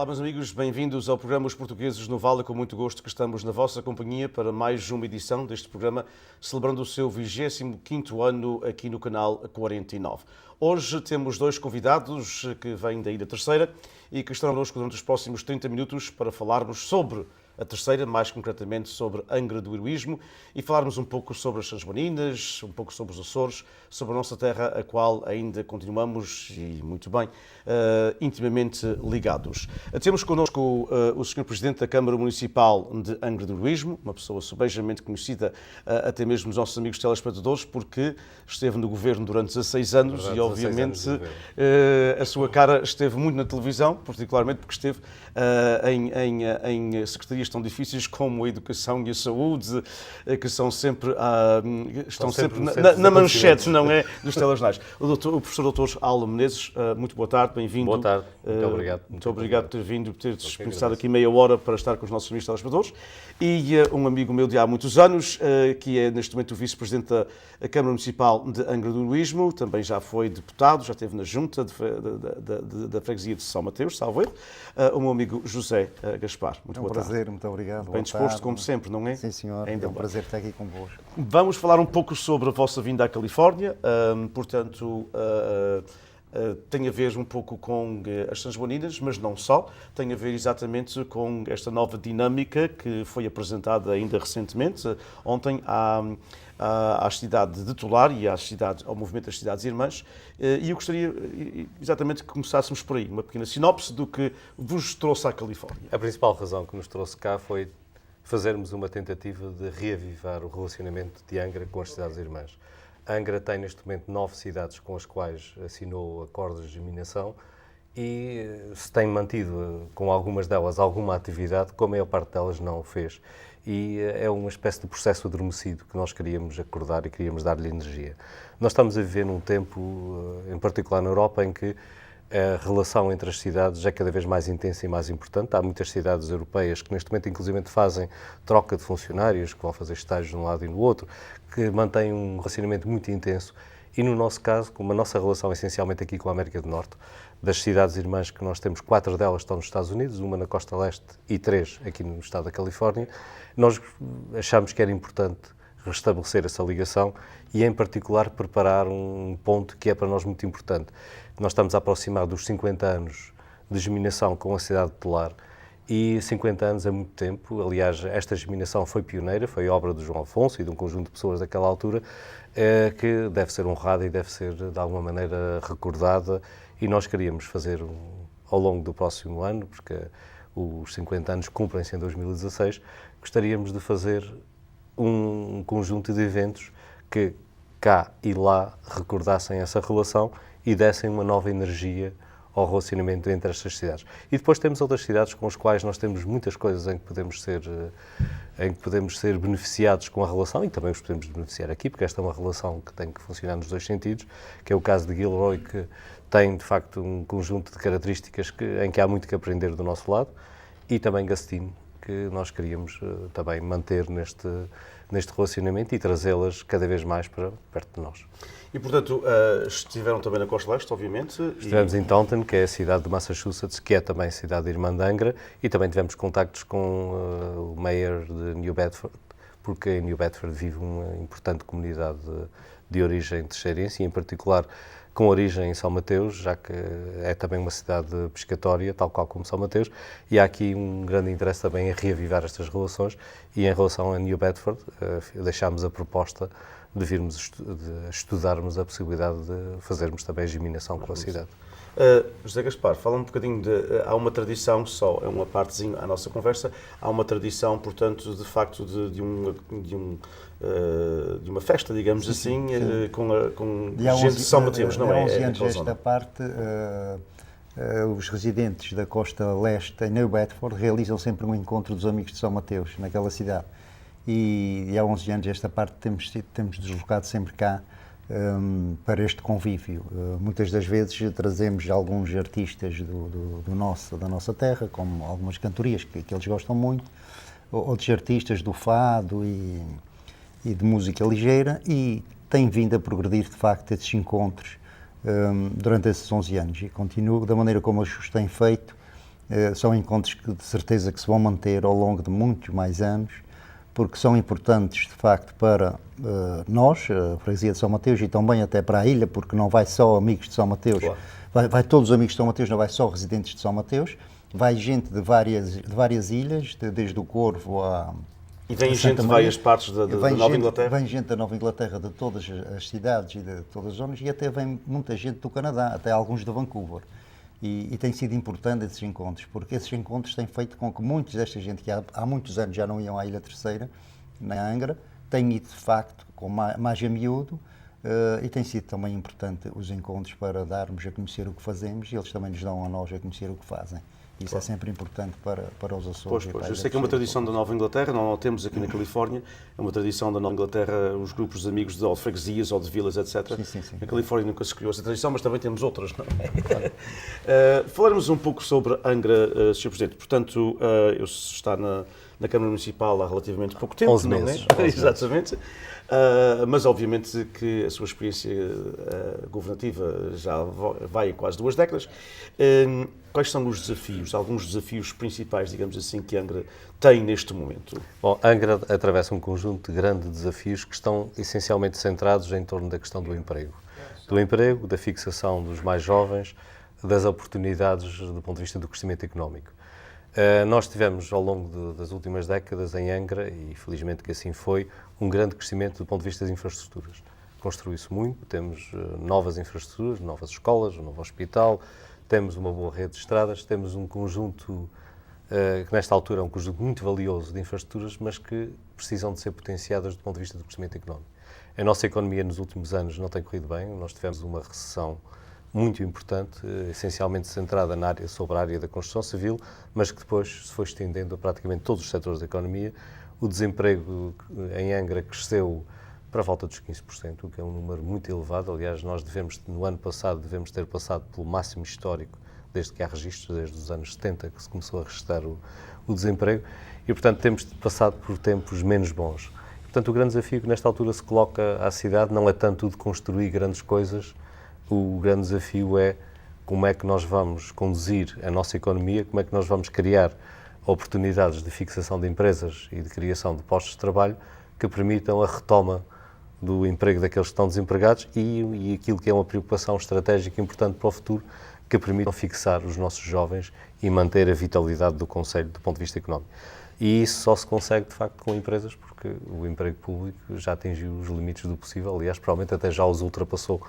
Olá, meus amigos, bem-vindos ao programa Os Portugueses no Vale. Com muito gosto que estamos na vossa companhia para mais uma edição deste programa, celebrando o seu 25º ano aqui no canal 49. Hoje temos dois convidados que vêm da Ilha Terceira e que estarão connosco durante os próximos 30 minutos para falarmos sobre a Terceira, mais concretamente sobre Angra do Heroísmo, e falarmos um pouco sobre as Sãs Joaninas, um pouco sobre os Açores, sobre a nossa terra, a qual ainda continuamos, e muito bem, intimamente ligados. Temos connosco o Sr. Presidente da Câmara Municipal de Angra do Heroísmo, uma pessoa subejamente conhecida até mesmo dos nossos amigos telespectadores, porque esteve no Governo durante 16 anos e, obviamente, a sua cara esteve muito na televisão, particularmente porque esteve em secretarias tão difíceis como a educação e a saúde, que são sempre, estão sempre na manchete, não é, dos telejornais. O professor Dr. Aldo Menezes, muito boa tarde, bem-vindo. Boa tarde, muito obrigado. Muito obrigado por ter vindo, por ter dispensado aqui meia hora para estar com os nossos amigos telespectadores. E um amigo meu de há muitos anos, que é neste momento o vice-presidente da Câmara Municipal de Angra do Heroísmo, também já foi deputado, já esteve na junta da freguesia de São Mateus, salvo erro, o meu amigo José Gaspar. Muito boa tarde. Prazer, muito obrigado. Bem disposto, como sempre, não é? Sim, senhor. Ainda é um prazer estar aqui convosco. Vamos falar um pouco sobre a vossa vinda à Califórnia, portanto, tem a ver um pouco com as Sãs Joaninas, mas não só, tem a ver exatamente com esta nova dinâmica que foi apresentada ainda recentemente, ontem, à cidade de Tolar e ao movimento das cidades irmãs, e eu gostaria exatamente que começássemos por aí, uma pequena sinopse do que vos trouxe à Califórnia. A principal razão que nos trouxe cá foi fazermos uma tentativa de reavivar o relacionamento de Angra com as cidades irmãs. Angra tem neste momento 9 cidades com as quais assinou acordos de germinação e se tem mantido com algumas delas alguma atividade, com a maior parte delas não o fez. E é uma espécie de processo adormecido que nós queríamos acordar e queríamos dar-lhe energia. Nós estamos a viver num tempo, em particular na Europa, em que a relação entre as cidades é cada vez mais intensa e mais importante. Há muitas cidades europeias que neste momento inclusive fazem troca de funcionários, que vão fazer estágios de um lado e no outro, que mantêm um relacionamento muito intenso. E no nosso caso, como a nossa relação é essencialmente aqui com a América do Norte, das cidades irmãs que nós temos, 4 delas estão nos Estados Unidos, uma na costa leste e 3 aqui no estado da Califórnia, nós achamos que era importante restabelecer essa ligação e, em particular, preparar um ponto que é para nós muito importante. Nós estamos a aproximar dos 50 anos de germinação com a cidade de Tolar e 50 anos é muito tempo. Aliás, esta germinação foi pioneira, foi obra do João Afonso e de um conjunto de pessoas daquela altura que deve ser honrada e deve ser, de alguma maneira, recordada, e nós queríamos fazer ao longo do próximo ano, porque os 50 anos cumprem-se em 2016, gostaríamos de fazer um conjunto de eventos que cá e lá recordassem essa relação e dessem uma nova energia ao relacionamento entre estas cidades. E depois temos outras cidades com as quais nós temos muitas coisas em que podemos ser beneficiados com a relação, e também os podemos beneficiar aqui, porque esta é uma relação que tem que funcionar nos dois sentidos, que é o caso de Gilroy, que tem, de facto, um conjunto de características em que há muito que aprender do nosso lado, e também Gastino, que nós queríamos também manter neste relacionamento e trazê-las cada vez mais para perto de nós. E, portanto, estiveram também na Costa Leste, obviamente. Estivemos em Taunton, que é a cidade de Massachusetts, que é também a cidade irmã de Angra, e também tivemos contactos com o mayor de New Bedford, porque em New Bedford vive uma importante comunidade de origem terceirense, e em particular com origem em São Mateus, já que é também uma cidade pescatória, tal qual como São Mateus, e há aqui um grande interesse também em reavivar estas relações, e em relação a New Bedford, deixámos a proposta de virmos estudarmos a possibilidade de fazermos também a germinação com a cidade. José Gaspar, fala um bocadinho há uma tradição, só é uma partezinha à nossa conversa, há uma tradição, portanto, de facto, de uma festa, digamos assim, com gente de São Mateus, não é? Há 11 anos esta parte, os residentes da costa leste, em New Bedford, realizam sempre um encontro dos amigos de São Mateus, naquela cidade. E há 11 anos esta parte temos deslocado sempre cá para este convívio. Muitas das vezes trazemos alguns artistas da nossa terra, como algumas cantorias que eles gostam muito, outros artistas do fado e de música ligeira, e tem vindo a progredir, de facto, esses encontros durante esses 11 anos, e continuo da maneira como eles os têm feito, São encontros que de certeza que se vão manter ao longo de muitos mais anos, porque são importantes de facto para nós, a Freguesia de São Mateus, e também até para a ilha, porque não vai só amigos de São Mateus, Claro. vai todos os amigos de São Mateus, não vai só residentes de São Mateus, vai gente de várias ilhas, desde o Corvo a E vem a gente Santa de Maria. várias partes da Vem Nova gente- Inglaterra? Vem gente da Nova Inglaterra, de todas as cidades e de todas as zonas, e até vem muita gente do Canadá, até alguns de Vancouver. E tem sido importante esses encontros, porque esses encontros têm feito com que muitos desta gente que há muitos anos já não iam à Ilha Terceira, na Angra, tenham ido de facto com mais a miúdo, e tem sido também importante os encontros para darmos a conhecer o que fazemos e eles também nos dão a nós a conhecer o que fazem. Isso é sempre importante para os Açores. Pois, e pois. para a Eu Ilha sei que é uma Terceira. tradição da Nova Inglaterra, não a temos aqui na Califórnia, é uma tradição da Nova Inglaterra, os grupos de amigos de freguesias ou de vilas, etc. Sim. Na Califórnia nunca se escolheu essa tradição, mas também temos outras, não é? Falaremos um pouco sobre Angra, Sr. Presidente. Portanto, eu está na Câmara Municipal há relativamente pouco tempo, 11 não meses. é? Exatamente. Mas obviamente que a sua experiência governativa já vai a quase 2 décadas. Quais são os desafios, alguns desafios principais, digamos assim, que Angra tem neste momento? Bom, Angra atravessa um conjunto de grandes desafios que estão essencialmente centrados em torno da questão do emprego. Do emprego, da fixação dos mais jovens, das oportunidades do ponto de vista do crescimento económico. Nós tivemos, ao longo das últimas décadas, em Angra, e felizmente que assim foi, um grande crescimento do ponto de vista das infraestruturas. Construiu-se muito, temos novas infraestruturas, novas escolas, um novo hospital, temos uma boa rede de estradas, temos um conjunto, que nesta altura é um conjunto muito valioso de infraestruturas, mas que precisam de ser potenciadas do ponto de vista do crescimento económico. A nossa economia nos últimos anos não tem corrido bem, nós tivemos uma recessão muito importante, essencialmente centrada sobre a área da construção civil, mas que depois se foi estendendo a praticamente todos os setores da economia. O desemprego em Angra cresceu para a volta dos 15%, o que é um número muito elevado. Aliás, nós no ano passado, devemos ter passado pelo máximo histórico, desde que há registros, desde os anos 70, que se começou a registrar o desemprego, e, portanto, temos passado por tempos menos bons. Portanto, o grande desafio que nesta altura se coloca à cidade não é tanto o de construir grandes coisas, o grande desafio é como é que nós vamos conduzir a nossa economia, como é que nós vamos criar oportunidades de fixação de empresas e de criação de postos de trabalho que permitam a retoma do emprego daqueles que estão desempregados e aquilo que é uma preocupação estratégica importante para o futuro, que permitam fixar os nossos jovens e manter a vitalidade do concelho do ponto de vista económico. E isso só se consegue, de facto, com empresas, porque o emprego público já atingiu os limites do possível, aliás, provavelmente até já os ultrapassou,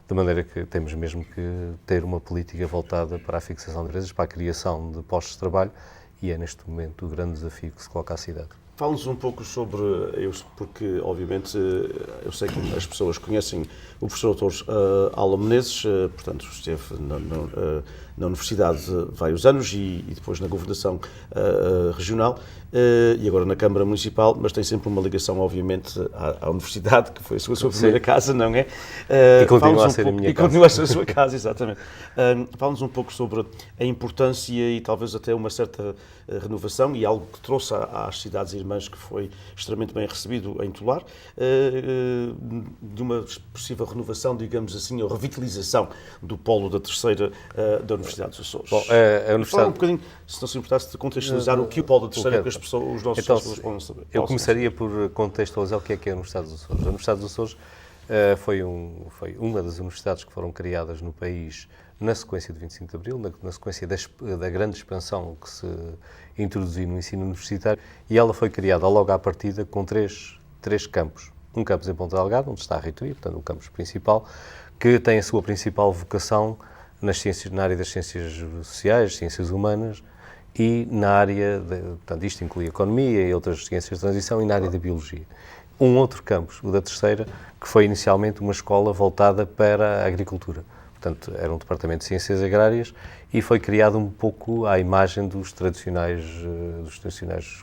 de maneira que temos mesmo que ter uma política voltada para a fixação de empresas, para a criação de postos de trabalho, e é neste momento o grande desafio que se coloca à cidade. Fala-nos um pouco sobre, porque obviamente eu sei que as pessoas conhecem o professor Dr. Alan Menezes, portanto esteve na Universidade vários anos e depois na Governação Regional e agora na Câmara Municipal, mas tem sempre uma ligação obviamente à Universidade, que foi a sua primeira casa, não é? E continua a ser a minha casa. E continua a ser a sua casa, exatamente. Fala-nos um pouco sobre a importância e talvez até uma certa renovação e algo que trouxe às cidades irmãs que foi extremamente bem recebido em Tolar, de uma possível renovação, digamos assim, ou revitalização do polo da Terceira da Universidade dos Açores. Bom, a Universidade... Fala um bocadinho, se não se importasse, de contextualizar o que o polo da Terceira, que as pessoas, os nossos pessoas podem saber. Eu começaria por contextualizar o que é a Universidade dos Açores. A Universidade dos Açores foi uma das universidades que foram criadas no país na sequência do 25 de Abril, na sequência da grande expansão que se introduziu no ensino universitário, e ela foi criada logo à partida com três campos. Um campus em Ponta Delgada, onde está a reitoria, portanto o campus principal, que tem a sua principal vocação na área das ciências sociais, ciências humanas, e na área, portanto isto inclui a economia e outras ciências de transição, e na área da biologia. Um outro campus, o da Terceira, que foi inicialmente uma escola voltada para a agricultura. Portanto, era um departamento de ciências agrárias e foi criado um pouco à imagem dos tradicionais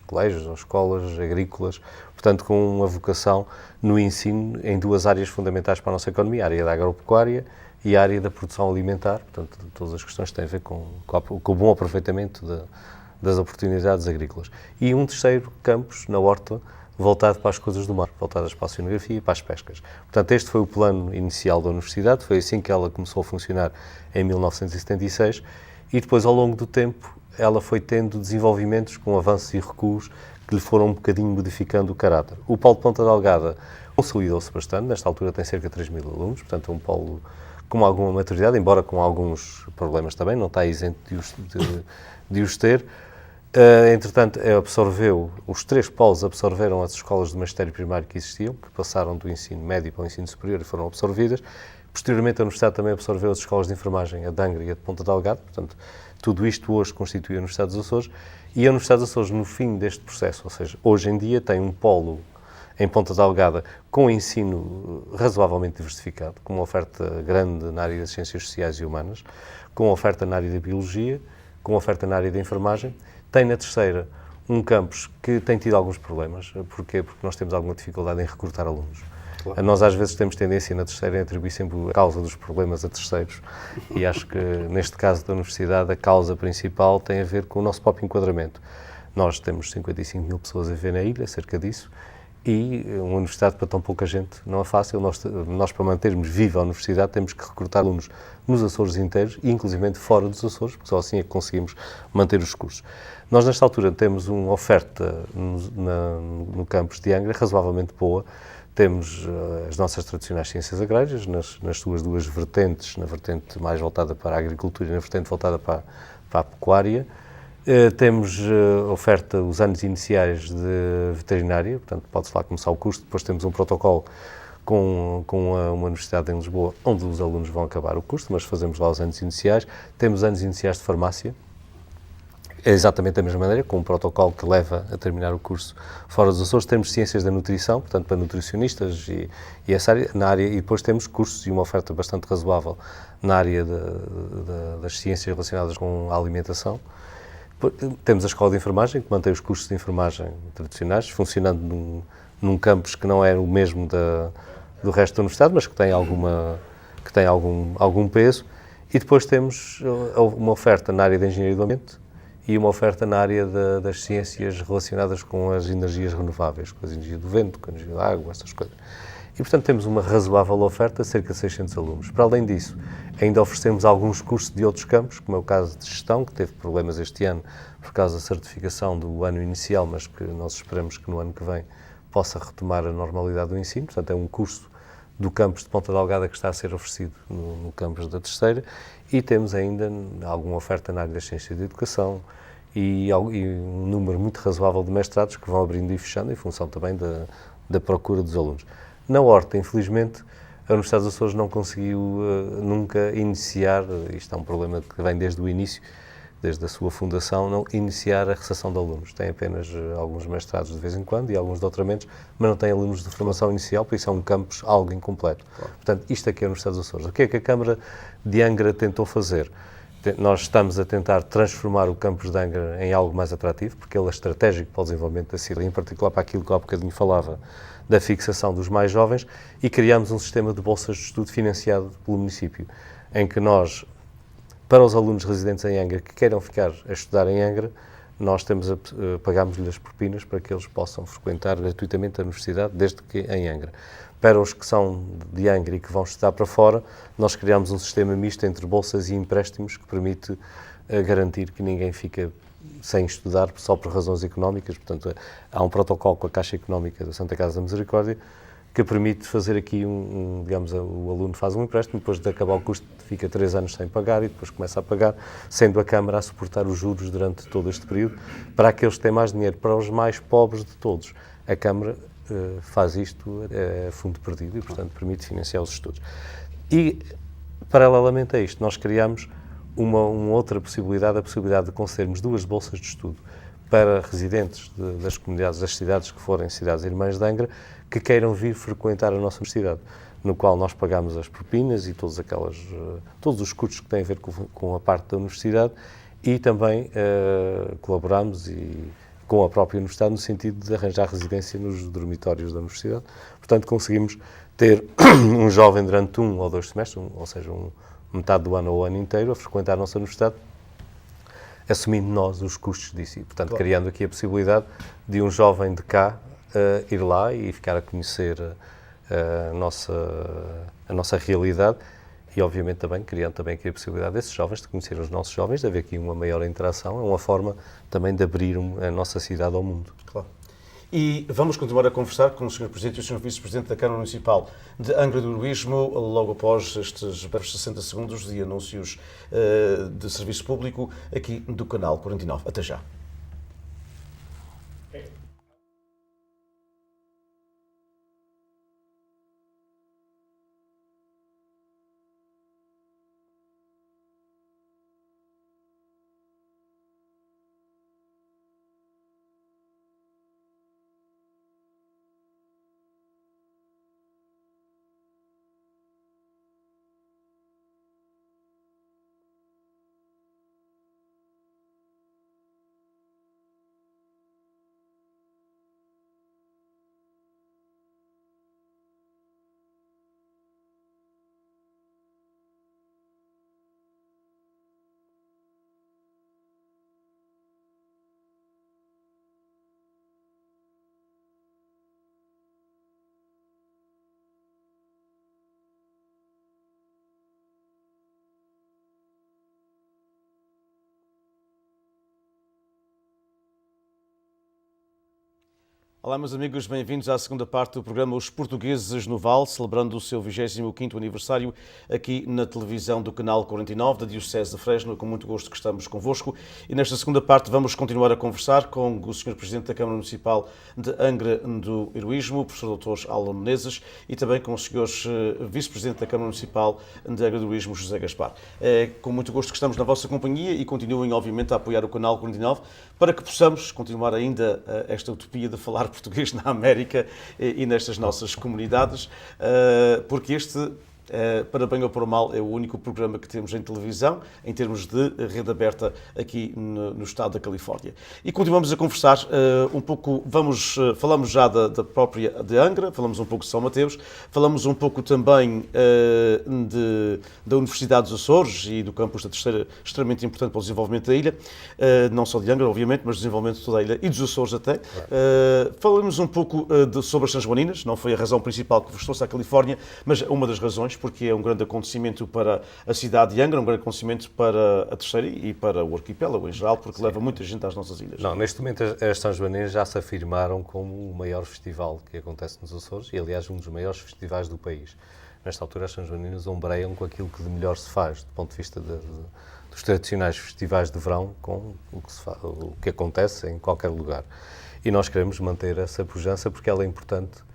colégios ou escolas agrícolas, portanto, com uma vocação no ensino em duas áreas fundamentais para a nossa economia, a área da agropecuária e a área da produção alimentar, portanto, todas as questões que têm a ver com o bom aproveitamento das oportunidades agrícolas. E um terceiro campus, na horta, voltado para as coisas do mar, voltadas para a oceanografia e para as pescas. Portanto, este foi o plano inicial da Universidade, foi assim que ela começou a funcionar em 1976, e depois, ao longo do tempo, ela foi tendo desenvolvimentos com avanços e recuos que lhe foram um bocadinho modificando o caráter. O polo de Ponta Delgada consolidou-se bastante, nesta altura tem cerca de 3.000 alunos, portanto é um polo com alguma maturidade, embora com alguns problemas também, não está isento de os ter. Entretanto, os 3 polos absorveram as escolas de magistério primário que existiam, que passaram do ensino médio para o ensino superior e foram absorvidas. Posteriormente, a Universidade também absorveu as escolas de enfermagem, a de Angra e a de Ponta Delgada, portanto, tudo isto hoje constitui a Universidade dos Açores, e a Universidade dos Açores, no fim deste processo, ou seja, hoje em dia tem um polo em Ponta Delgada com ensino razoavelmente diversificado, com uma oferta grande na área das ciências sociais e humanas, com uma oferta na área da biologia, com uma oferta na área da enfermagem. Tem na Terceira um campus que tem tido alguns problemas. Porquê? Porque nós temos alguma dificuldade em recrutar alunos. Claro. Nós às vezes temos tendência na Terceira a atribuir sempre a causa dos problemas a terceiros e acho que neste caso da Universidade a causa principal tem a ver com o nosso próprio enquadramento. Nós temos 55.000 pessoas a viver na ilha, cerca disso, e uma universidade para tão pouca gente não é fácil. Nós para mantermos viva a universidade temos que recrutar alunos nos Açores inteiros e inclusive fora dos Açores, porque só assim é que conseguimos manter os cursos. Nós nesta altura temos uma oferta no campus de Angra razoavelmente boa. Temos as nossas tradicionais ciências agrárias nas suas 2 vertentes, na vertente mais voltada para a agricultura e na vertente voltada para a pecuária. Temos oferta os anos iniciais de veterinária, portanto pode-se lá começar o curso. Depois temos um protocolo com uma universidade em Lisboa, onde os alunos vão acabar o curso, mas fazemos lá os anos iniciais. Temos anos iniciais de farmácia, é exatamente da mesma maneira, com um protocolo que leva a terminar o curso fora dos Açores. Temos ciências da nutrição, portanto para nutricionistas e essa área, e depois temos cursos e uma oferta bastante razoável na área das ciências relacionadas com a alimentação. Temos a Escola de Enfermagem, que mantém os cursos de enfermagem tradicionais, funcionando num campus que não é o mesmo do resto da universidade, mas que tem algum peso. E depois temos uma oferta na área da engenharia do ambiente e uma oferta na área das ciências relacionadas com as energias renováveis, com a energia do vento, com a energia da água, essas coisas. E, portanto, temos uma razoável oferta, cerca de 600 alunos. Para além disso, ainda oferecemos alguns cursos de outros campos, como é o caso de gestão, que teve problemas este ano por causa da certificação do ano inicial, mas que nós esperamos que no ano que vem possa retomar a normalidade do ensino. Portanto, é um curso do campus de Ponta Delgada que está a ser oferecido no campus da Terceira. E temos ainda alguma oferta na área das ciências da educação e um número muito razoável de mestrados que vão abrindo e fechando em função também da procura dos alunos. Na Horta, infelizmente, a Universidade dos Açores não conseguiu nunca iniciar, isto é um problema que vem desde o início, desde a sua fundação, não iniciar a recepção de alunos. Tem apenas alguns mestrados de vez em quando e alguns doutoramentos, mas não tem alunos de formação inicial, por isso é um campus algo incompleto. Claro. Portanto, isto aqui é a Universidade dos Açores. O que é que a Câmara de Angra tentou fazer? Nós estamos a tentar transformar o campus de Angra em algo mais atrativo, porque ele é estratégico para o desenvolvimento da cidade, em particular para aquilo que há bocadinho falava, da fixação dos mais jovens, e criámos um sistema de bolsas de estudo financiado pelo município, em que nós, para os alunos residentes em Angra que queiram ficar a estudar em Angra, nós pagamos-lhes as propinas para que eles possam frequentar gratuitamente a universidade, desde que em Angra. Para os que são de Angra e que vão estudar para fora, nós criámos um sistema misto entre bolsas e empréstimos que permite garantir que ninguém fica sem estudar só por razões económicas. Portanto, há um protocolo com a Caixa Económica da Santa Casa da Misericórdia que permite fazer aqui digamos, o aluno faz um empréstimo, depois de acabar o curso fica 3 anos sem pagar e depois começa a pagar, sendo a Câmara a suportar os juros durante todo este período. Para aqueles que têm mais dinheiro, para os mais pobres de todos, a Câmara faz isto a fundo perdido e, portanto, permite financiar os estudos. E, paralelamente a isto, nós criamos uma outra possibilidade, a possibilidade de concedermos 2 bolsas de estudo para residentes das comunidades, das cidades que forem cidades irmãs de Angra, que queiram vir frequentar a nossa universidade, no qual nós pagamos as propinas e todos os custos que têm a ver com a parte da universidade e também colaboramos com a própria universidade no sentido de arranjar residência nos dormitórios da universidade. Portanto, conseguimos ter um jovem durante 1 ou 2 semestres, ou seja, metade do ano ou o ano inteiro, a frequentar a nossa universidade, assumindo nós os custos disso. E, portanto, claro, criando aqui a possibilidade de um jovem de cá ir lá e ficar a conhecer a nossa realidade e obviamente também criando também aqui a possibilidade desses jovens de conhecer os nossos jovens, de haver aqui uma maior interação, é uma forma também de abrir a nossa cidade ao mundo. Claro. E vamos continuar a conversar com o Sr. Presidente e o Sr. Vice-Presidente da Câmara Municipal de Angra do Heroísmo, logo após estes breves 60 segundos de anúncios de serviço público aqui do Canal 49. Até já. Olá, meus amigos, bem-vindos à segunda parte do programa Os Portugueses no Val, celebrando o seu 25º aniversário aqui na televisão do Canal 49 da Diocese de Fresno. Com muito gosto que estamos convosco. E nesta segunda parte vamos continuar a conversar com o Sr. Presidente da Câmara Municipal de Angra do Heroísmo, o Professor Dr. Alan Menezes, e também com o Sr. Vice-Presidente da Câmara Municipal de Angra do Heroísmo, José Gaspar. É com muito gosto que estamos na vossa companhia e continuem, obviamente, a apoiar o Canal 49 para que possamos continuar ainda esta utopia de falar português na América e nestas nossas comunidades, porque este, para bem ou para mal, é o único programa que temos em televisão, em termos de rede aberta aqui no estado da Califórnia. E continuamos a conversar um pouco, falamos já da própria de Angra, falamos um pouco de São Mateus, falamos um pouco também da Universidade dos Açores e do campus da Terceira, extremamente importante para o desenvolvimento da ilha, não só de Angra, obviamente, mas do desenvolvimento de toda a ilha e dos Açores até. Falamos um pouco sobre as São Joaninas, não foi a razão principal que vos trouxe à Califórnia, mas uma das razões, porque é um grande acontecimento para a cidade de Angra, um grande acontecimento para a Terceira e para o arquipélago em geral, porque leva muita gente às nossas ilhas. Não, neste momento as São Joaninas já se afirmaram como o maior festival que acontece nos Açores e, aliás, um dos maiores festivais do país. Nesta altura, as São Joaninas ombreiam com aquilo que de melhor se faz, do ponto de vista dos tradicionais festivais de verão, com o que acontece em qualquer lugar. E nós queremos manter essa pujança porque ela é importante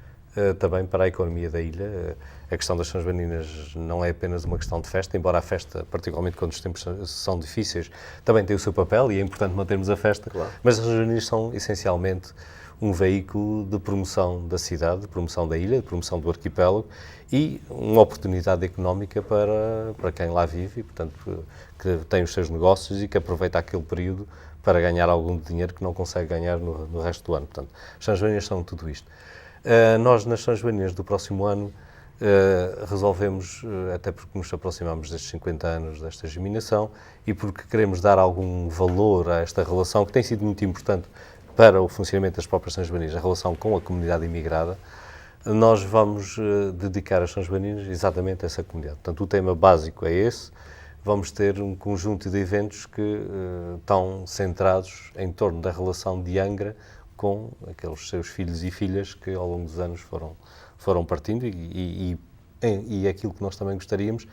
também para a economia da ilha. A questão das São Joaninas não é apenas uma questão de festa, embora a festa, particularmente quando os tempos são difíceis, também tem o seu papel e é importante mantermos a festa, claro. Mas as São Joaninas são essencialmente um veículo de promoção da cidade, de promoção da ilha, de promoção do arquipélago e uma oportunidade económica para quem lá vive e, portanto, que tem os seus negócios e que aproveita aquele período para ganhar algum dinheiro que não consegue ganhar no resto do ano. Portanto, as São Joaninas são tudo isto. Nós, nas São Joaninas do próximo ano, resolvemos, até porque nos aproximamos destes 50 anos desta germinação e porque queremos dar algum valor a esta relação, que tem sido muito importante para o funcionamento das próprias São Joaninas, a relação com a comunidade imigrada, nós vamos dedicar as São Joaninas exatamente a essa comunidade. Portanto, o tema básico é esse. Vamos ter um conjunto de eventos que estão centrados em torno da relação de Angra com aqueles seus filhos e filhas que ao longo dos anos foram partindo e aquilo que nós também gostaríamos,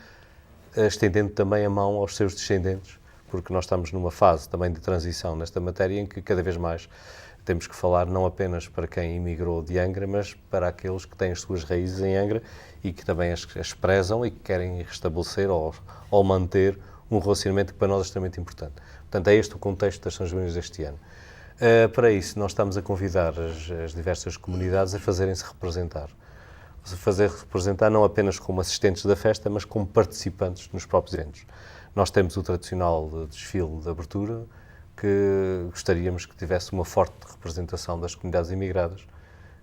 estendendo também a mão aos seus descendentes, porque nós estamos numa fase também de transição nesta matéria em que cada vez mais temos que falar não apenas para quem emigrou de Angra, mas para aqueles que têm as suas raízes em Angra e que também as prezam e que querem restabelecer ou manter um relacionamento que para nós é extremamente importante. Portanto, é este o contexto das São Joaninas deste ano. Para isso, nós estamos a convidar as diversas comunidades a fazerem-se representar. Fazer representar não apenas como assistentes da festa, mas como participantes nos próprios eventos. Nós temos o tradicional desfile de abertura, que gostaríamos que tivesse uma forte representação das comunidades imigradas,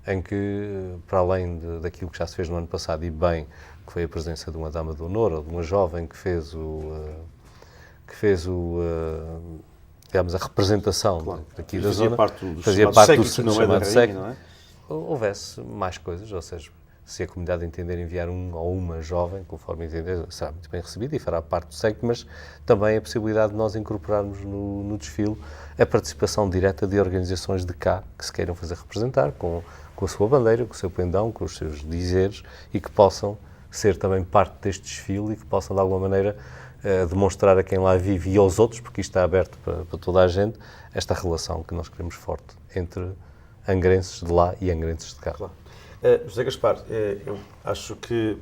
em que, para além daquilo que já se fez no ano passado, e bem, que foi a presença de uma dama de honor, ou de uma jovem que fez digamos, a representação, claro, daqui da zona, fazia parte do chamado séquito, houvesse mais coisas, ou seja, se a comunidade entender enviar um ou uma jovem, conforme entender, será muito bem recebido e fará parte do SEC, mas também a possibilidade de nós incorporarmos no desfile a participação direta de organizações de cá que se queiram fazer representar, com a sua bandeira, com o seu pendão, com os seus dizeres, e que possam ser também parte deste desfile e que possam, de alguma maneira, demonstrar a quem lá vive e aos outros, porque isto está aberto para toda a gente, esta relação que nós queremos forte entre angrenses de lá e angrenses de cá. Claro. José Gaspar, eu acho que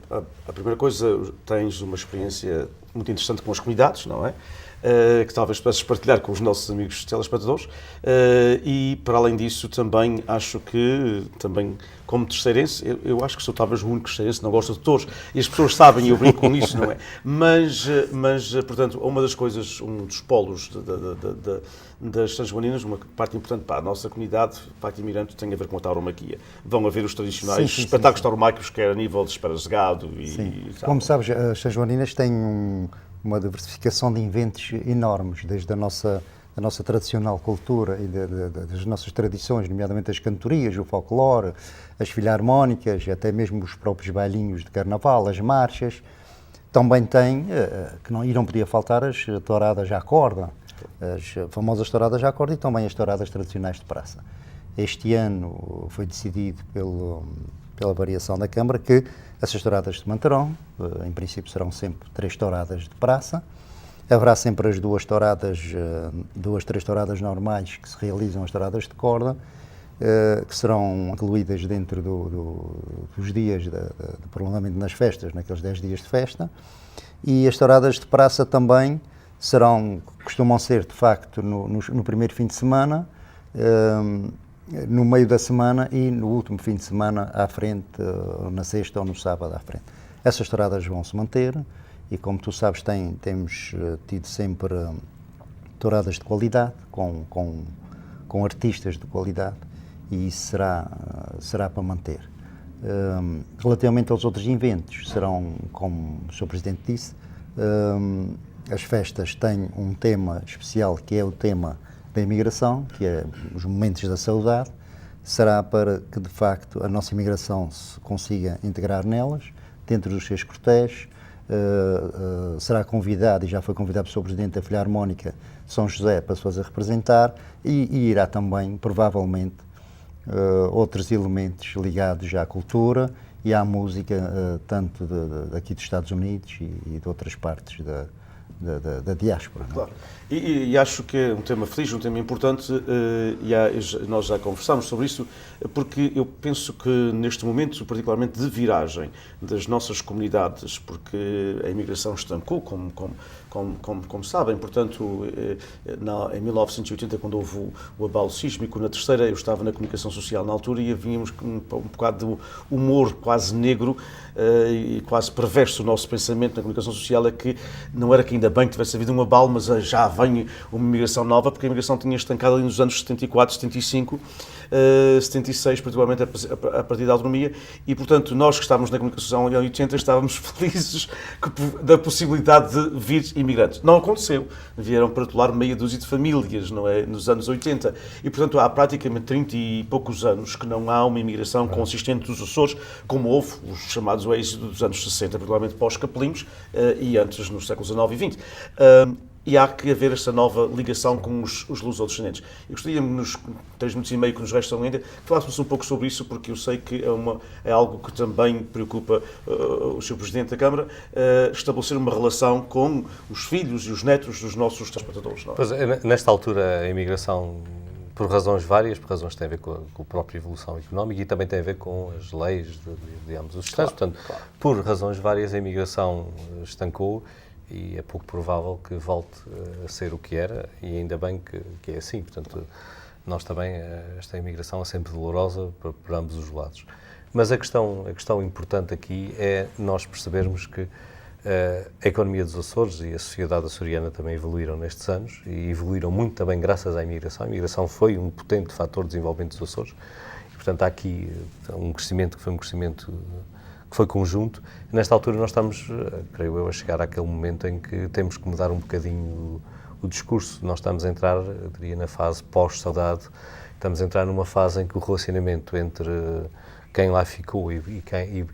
a primeira coisa, tens uma experiência muito interessante com as comunidades, não é? Que talvez pudesses partilhar com os nossos amigos telespectadores, e para além disso também acho que, também como terceirense, eu acho que sou talvez o único terceirense que não gosta de touros, e as pessoas sabem e eu brinco com isso, não é? Mas portanto, uma das coisas, um dos polos das São Joaninas, uma parte importante para a nossa comunidade, para a imigrante, tem a ver com a tauromaquia. Vão haver os tradicionais espetáculos tauromáquicos, quer a nível de esperas de gado e... Como sabes, as São Joaninas têm uma diversificação de eventos enormes, desde a nossa tradicional cultura e das nossas tradições, nomeadamente as cantorias, o folclore, as filarmónicas, até mesmo os próprios bailinhos de carnaval, as marchas. Também tem, que não podia faltar, as touradas à corda, as famosas touradas à corda e também as touradas tradicionais de praça. Este ano foi decidido pela variação da Câmara que essas touradas se manterão, em princípio serão sempre 3 touradas de praça. Haverá sempre as 2, 3 touradas normais que se realizam as touradas de corda, que serão incluídas dentro dos dias de prolongamento nas festas, naqueles 10 dias de festa. E as touradas de praça também costumam ser, de facto, no primeiro fim de semana, no meio da semana e no último fim de semana à frente, na sexta ou no sábado à frente. Essas touradas vão se manter e, como tu sabes, temos tido sempre touradas de qualidade, com artistas de qualidade, e isso será para manter. Relativamente aos outros eventos, serão, como o Sr. Presidente disse, as festas têm um tema especial, que é o tema da imigração, que é os momentos da saudade. Será para que, de facto, a nossa imigração se consiga integrar nelas, dentro dos seus cortejos. Será convidado, e já foi convidado pelo Sr. Presidente da Filarmónica São José para se fazer representar, e irá também, provavelmente, outros elementos ligados à cultura e à música, tanto daqui dos Estados Unidos e de outras partes da diáspora. Claro. E acho que é um tema feliz, um tema importante, e nós já conversámos sobre isso, porque eu penso que neste momento, particularmente de viragem das nossas comunidades, porque a imigração estancou, como sabem, portanto, em 1980, quando houve o abalo sísmico, na terceira, eu estava na comunicação social na altura e havíamos um bocado de humor quase negro e quase perverso o nosso pensamento na comunicação social, é que não era que ainda bem que tivesse havido um abalo, mas já vem uma imigração nova, porque a imigração tinha estancado ali nos anos 74, 75, 76, particularmente a partir da autonomia, e, portanto, nós que estávamos na comunicação em 80 estávamos felizes da possibilidade de vir imigrantes. Não aconteceu. Vieram para atolar meia dúzia de famílias, não é, nos anos 80. E, portanto, há praticamente 30 e poucos anos que não há uma imigração consistente dos Açores, como houve os chamados êxodo dos anos 60, particularmente pós-Capelinhos, e antes, nos séculos XIX e XX. E há que haver esta nova ligação com os lusodescendentes. Eu gostaria, nos 3 minutos e meio que nos restam ainda, que falássemos um pouco sobre isso, porque eu sei que é algo que também preocupa o Sr. Presidente da Câmara, estabelecer uma relação com os filhos e os netos dos nossos telespectadores. Não é? Pois, nesta altura, a imigração, por razões várias, por razões que têm a ver com a própria evolução económica e também tem a ver com as leis de ambos os Estados. Claro, portanto, por razões várias, a imigração estancou, e é pouco provável que volte a ser o que era, e ainda bem que é assim. Portanto, nós também, esta imigração é sempre dolorosa por ambos os lados. Mas a questão importante aqui é nós percebermos que a economia dos Açores e a sociedade açoriana também evoluíram nestes anos, e evoluíram muito também graças à imigração. A imigração foi um potente fator de desenvolvimento dos Açores, e, portanto, há aqui um crescimento que foi um crescimento que foi conjunto. Nesta altura nós estamos, creio eu, a chegar àquele momento em que temos que mudar um bocadinho o discurso. Nós estamos a entrar, eu diria, na fase pós-saudade. Estamos a entrar numa fase em que o relacionamento entre quem lá ficou e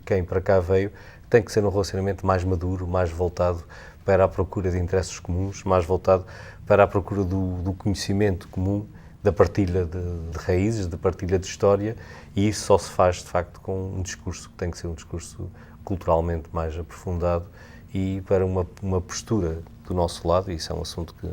quem para cá veio, tem que ser um relacionamento mais maduro, mais voltado para a procura de interesses comuns, mais voltado para a procura do conhecimento comum, da partilha de raízes, da partilha de história, e isso só se faz, de facto, com um discurso que tem que ser um discurso culturalmente mais aprofundado e para uma postura do nosso lado, e isso é um assunto que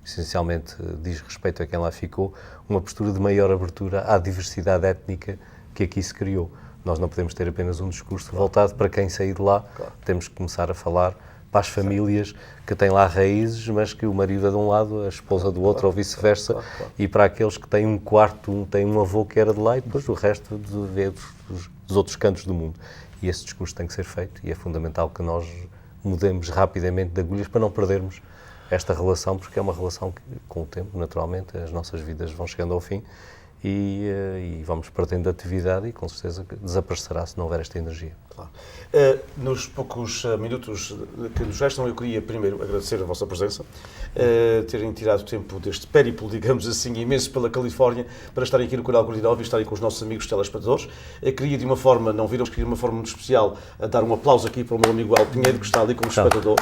essencialmente diz respeito a quem lá ficou, uma postura de maior abertura à diversidade étnica que aqui se criou. Nós não podemos ter apenas um discurso voltado para quem sair de lá, temos que começar a falar para as famílias que têm lá raízes, mas que o marido é de um lado, a esposa do outro, ou vice-versa, e para aqueles que têm um quarto, têm um avô que era de lá e depois o resto dos outros cantos do mundo. E esse discurso tem que ser feito e é fundamental que nós mudemos rapidamente de agulhas para não perdermos esta relação, porque é uma relação que, com o tempo, naturalmente, as nossas vidas vão chegando ao fim e vamos perdendo atividade e, com certeza, desaparecerá se não houver esta energia. Claro. Nos poucos minutos que nos restam, eu queria primeiro agradecer a vossa presença, terem tirado tempo deste périplo, digamos assim, imenso pela Califórnia, para estarem aqui no canal 49 e estarem com os nossos amigos telespectadores. Queria de uma forma, não viram, queria de uma forma muito especial dar um aplauso aqui para o meu amigo El Pinheiro, que está ali como espectador,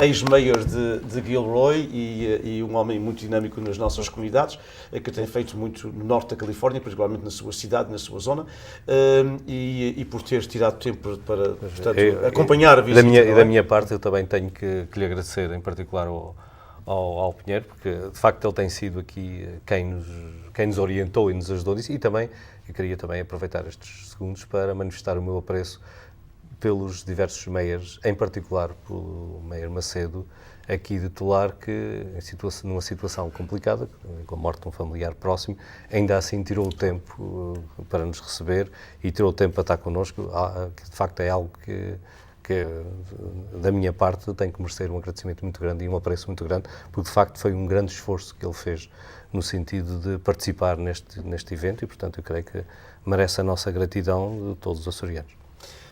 ex-mayor de Gilroy e um homem muito dinâmico nas nossas comunidades, que tem feito muito no norte da Califórnia, particularmente na sua cidade, na sua zona, e por ter tirado tempo para, portanto, acompanhar a visita. Da minha parte, eu também tenho que lhe agradecer, em particular ao Pinheiro, porque de facto ele tem sido aqui quem nos orientou e nos ajudou nisso, e também eu queria também aproveitar estes segundos para manifestar o meu apreço pelos diversos meios, em particular pelo Meir Macedo, aqui de Tolar, que numa situação complicada, com a morte de um familiar próximo, ainda assim tirou o tempo para nos receber e tirou o tempo para estar connosco, que de facto é algo que da minha parte tem que merecer um agradecimento muito grande e um apreço muito grande, porque de facto foi um grande esforço que ele fez no sentido de participar neste evento e, portanto, eu creio que merece a nossa gratidão de todos os açorianos.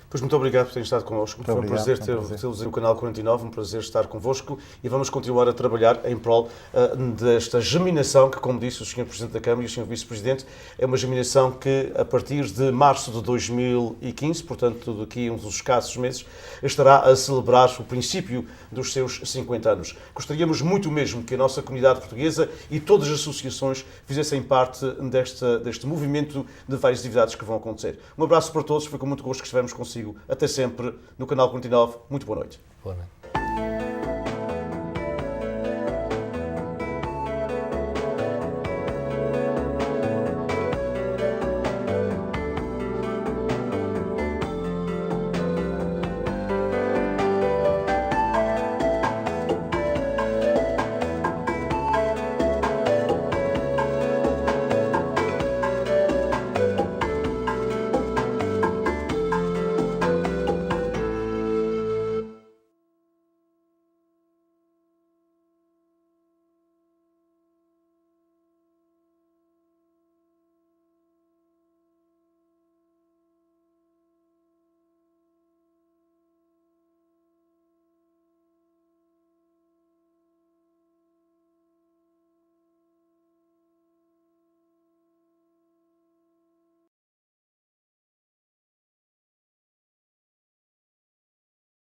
Pois muito obrigado por terem estado connosco. Foi um prazer tê-los no canal 49, um prazer estar convosco e vamos continuar a trabalhar em prol desta germinação que, como disse o Sr. Presidente da Câmara e o Sr. Vice-Presidente, é uma germinação que a partir de março de 2015, portanto daqui a uns escassos meses, estará a celebrar o princípio dos seus 50 anos. Gostaríamos muito mesmo que a nossa comunidade portuguesa e todas as associações fizessem parte deste movimento de várias atividades que vão acontecer. Um abraço para todos, foi com muito gosto que estivemos consigo. Até sempre no canal 49. Muito boa noite. Boa noite.